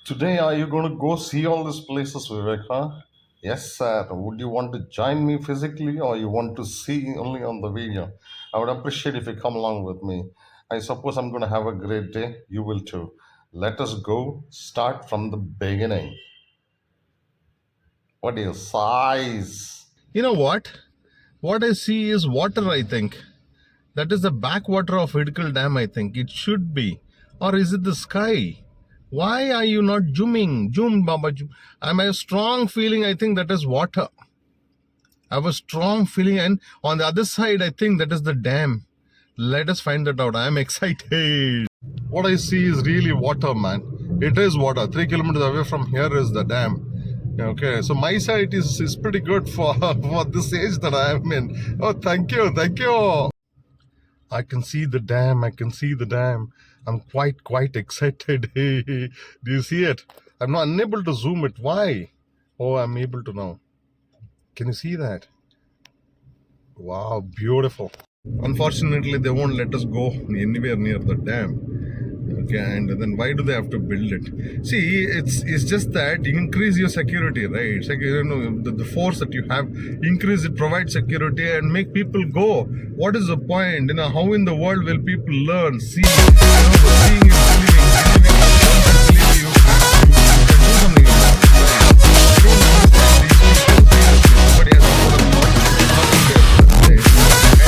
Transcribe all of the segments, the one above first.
Today, are you going to go see all these places, Vivek? Huh? Yes, sir. Would you want to join me physically or you want to see only on the video? I would appreciate if you come along with me. I suppose I'm going to have a great day. You will too. Let us go start from the beginning. What is size? You know what? What I see is water, I think. That is the backwater of hidkal Dam, I think. It should be. Or is it the sky? Why are you not zooming? Zoom, Baba. Zoom. I have a strong feeling, I think that is water. I have a strong feeling. And on the other side, I think that is the dam. Let us find that out. I am excited. What I see is really water, man. It is water. 3 kilometers away from here is the dam. Okay, so my site is pretty good for for this age that I am in. Oh, thank you, thank you. I can see the dam. I can see the dam. I'm quite excited. Do you see it? I'm not unable to zoom it. Why? Oh, I'm able to now. Can you see that? Wow, beautiful. Unfortunately, they won't let us go anywhere near the dam. Okay, and then why do they have to build it? See, it's just that increase your security, right? It's like, the force that you have, increase it, provide security, and make people go. What is the point? How in the world will people learn? See, seeing is believing. Believing is once you believe, you can do something about it. I don't understand these people. Seriously, somebody has to put a thought in their place. And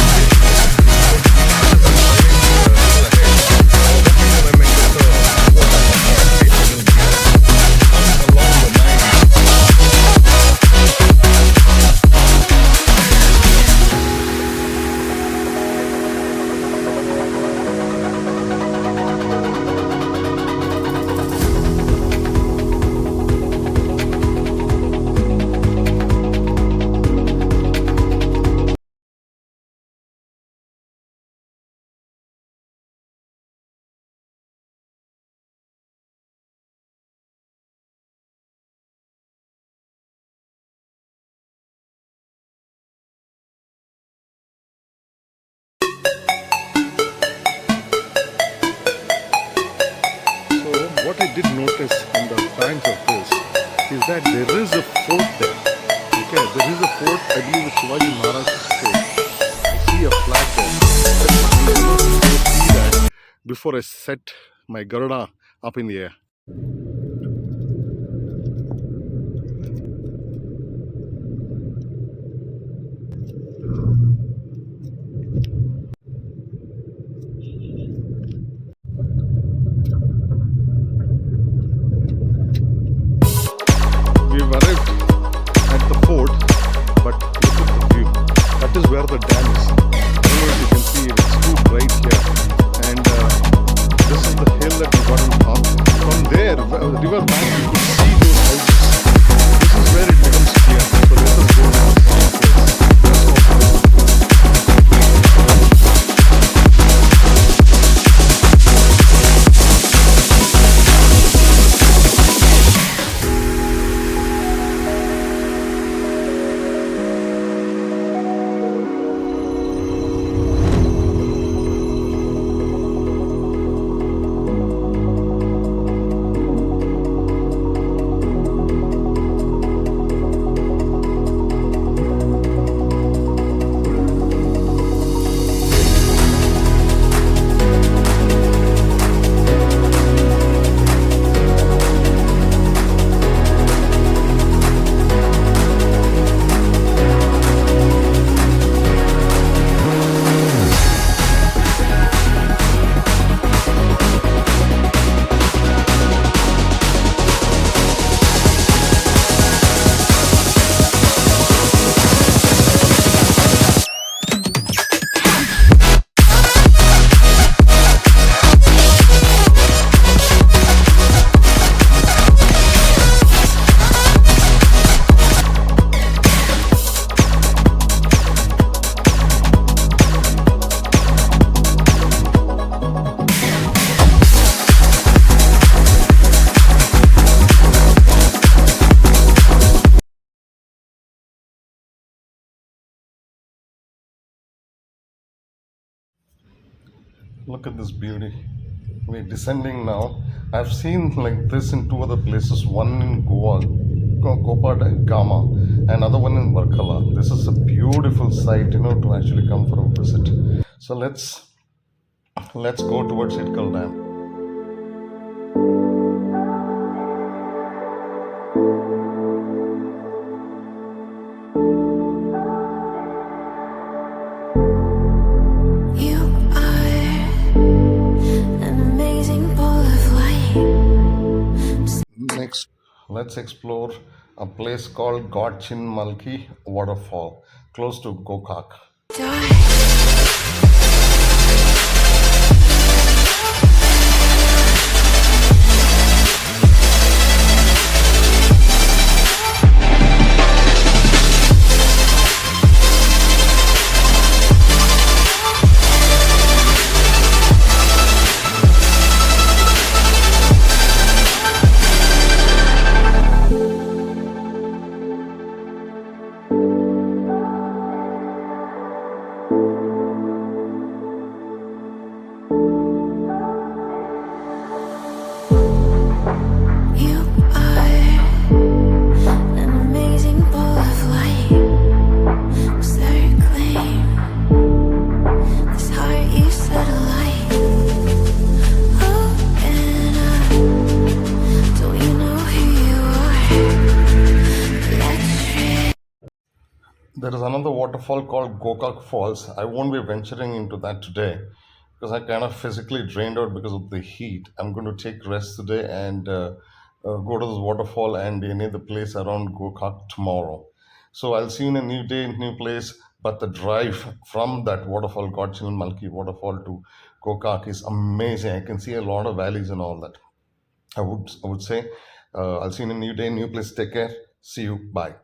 so what I did notice in the times of this is that there is a fort there. Okay, there is a fort. I believe it's Shivaji Maharaj's fort. I see a flag there. I must go see that before I set my Garuda up in the air. We've arrived at the fort, but look at the view. That is where the dam is. I don't know if you can see it, it's too bright here. And this is the hill that we got on top. From there, river bank, you could see those houses. This is where it becomes clear. So let us go now. Look at this beauty. We're descending now. I've seen like this in two other places, one in Goa, Gama, and another one in Varkala. This is a beautiful sight, to actually come for a visit. So let's go towards Hidkal Dam. You are an amazing ball of light. Next, let's explore a place called godchinmalki Waterfall, close to GOKAK. Dark. You are an amazing ball of light, circling this heart you set alight. Open up, don't you know who you are? Electric. There is another waterfall called Gokak Falls. I won't be venturing into that today because I kind of physically drained out because of the heat. I'm going to take rest today and go to this waterfall and any other place around Gokak tomorrow. So I'll see you in a new day, new place. But the drive from that waterfall, Malki waterfall to Gokak is amazing. I can see a lot of valleys and all that. I would say I'll see you in a new day, new place. Take care. See you. Bye.